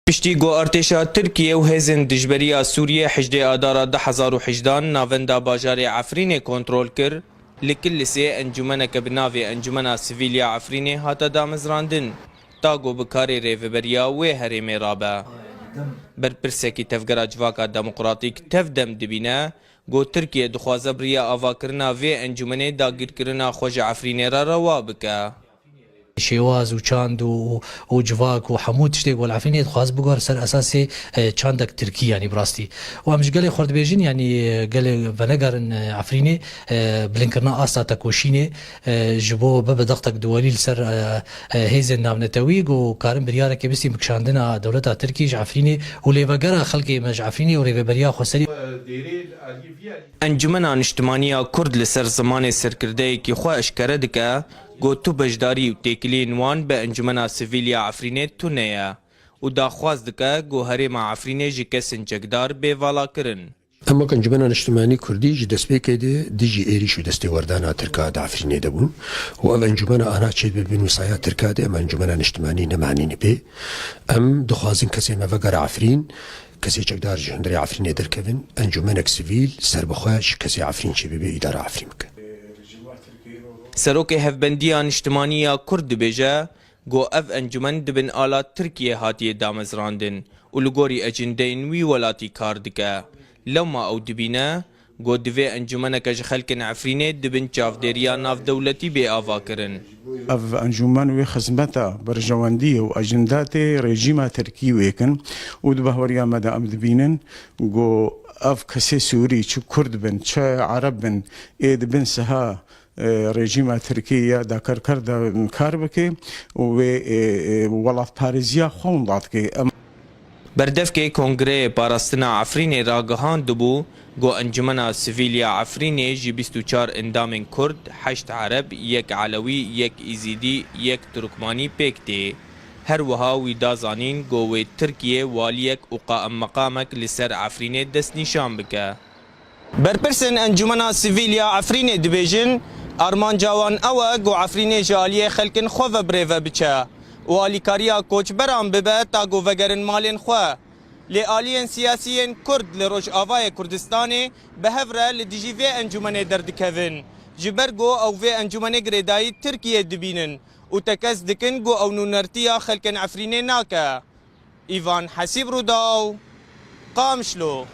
پشتی گو ارتشا ترکیه و هزن دجبریا سوریه حجده آدارا 2018 ناوندا باجار عفرین کنترول کر لکل لسی انجمن کبناوی انجمن سیویلیا عفرین هاتا دامزراندن تا گو بکاری ریوبریا و هرم رابا برپرسکی تفگرا جواکا دموقراطیک تفدم دبینه گو ترکیه دخوازه بریا آواکرنا و انجمن داگیر کرنا خوش عفرین را روا بکه شێواز و چاند و جوواک و هەموو شتێک وەلعافرینێت خواست بگۆڕ سەر ئەساسی چاندێک ترکی ینی بڕاستی و ئەمش گەلێ خوردبێژین ینی گەلێ بەنەگەرن عفرینێ بلینکردنا ئاستا تەکۆشینێ ji بۆ ببە دەختێک دووەلیل سەر هێزên ناونەتەوی و کارن بریارێکی بیستی بکشاندنا دەوڵەتا ترکیش عفرینێ و لێڤەگەرە خەڵکی مەژ عفرینێ و ڕێڤەبەریا خۆسەری انجمن نیشتمانیا کرد لسر زمان سرکرده‌ای خو اشکره دکه گو تو بجداری و تکلی نوان به انجمن سیویلیا عفرینه تو نیه و داخواست دکه گو هرم عفرینه جی کسن جگدار به والا کرن. اما انجمن اجتماعی کردی جی دست بکیده دیجی ایریش و دستی وردان ترکا عفرینه دبون و اول انجمن آنها چه ببینو سایه ترکا ده اما انجمن اجتماعی نمانی نبی ام دخوازن کسی مفقر عفرین کسی جگدار جهندری عفرینه درکوین انجمنک سیویل سر بخواش کسی عفرین چه ببی اداره عفرین بکن. سروک هفبندیان اجتماعی کرد بیجه گو اف انجمن دبن آلات ترکیه هاتی دامزراندن و لگوری اجندین وی ولاتی کار دکه لما او دبینه گو دوی انجمن کج خلکن عفرینه دبن چافدریا ناف دولتی بی آوا کرن. اف انجمن وی خدمتا برجواندی و اجندات رژیم ترکی ویکن و دبهوریا مدى ام دبینن گو اف کسی سوری چه کرد بن چه عرب بن اید بن سها رژیم ترکیه دا کار بکه و ولات پارێزیە خۆم دادکێ بردفکه کنگره پاراستنا عفرین راگهان دبو گو انجمن سیویلیا عفرین جی 24 اندام کرد 8 عرب 1 علوی 1 ایزیدی 1 ترکمانی پکتی هر وها وی دازانین گو وی ترکیه والیک و قائم مقامک لسر عفرین دست نشان بکه برپرسن انجمن سیویلیا عفرین دبیجن ارمان جوان اوه گو عفرین جالیه خلکن خواه بریوه بچه و آلیکاریا کوچ برام ببه تا گو وگرن مالین خواه لی آلین سیاسیین کرد لروش آوای کردستانی به هفره لدیجی انجمن دردکوین جبر گو او وی انجمن گریدایی ترکیه دبینن و تکس دکن گو او نونرتیا خلکن عفرین ناکه ایوان حسیب رو داو قامشلو